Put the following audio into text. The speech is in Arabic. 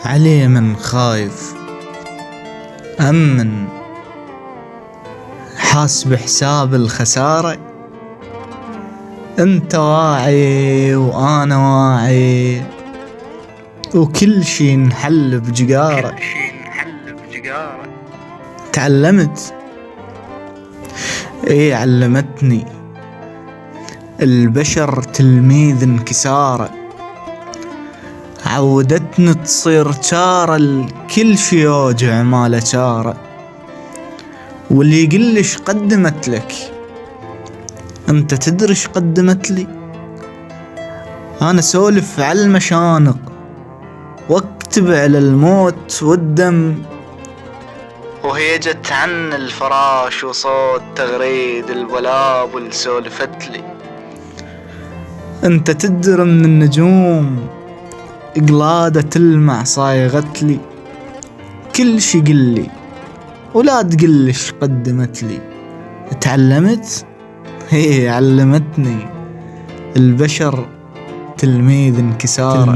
علي من خايف أمن حاسب حساب الخسارة. انت واعي وانا واعي وكل شي نحل بجقارة. تعلمت علمتني البشر تلميذ انكساره. عودتني تصير شارة الكل شي يوجع ماله شارة. واللي يقلش قدمت لك، انت تدرش قدمت لي؟ انا سولف على المشانق واكتب على الموت والدم، وهي جت عن الفراش وصوت تغريد البلاب اللي سولفت لي. انت تدر من النجوم قلادة تلمع صايغت لي. كل شي قلي ولا تقلش قدمت لي. تعلمت؟ هي علمتني البشر تلميذ انكساره.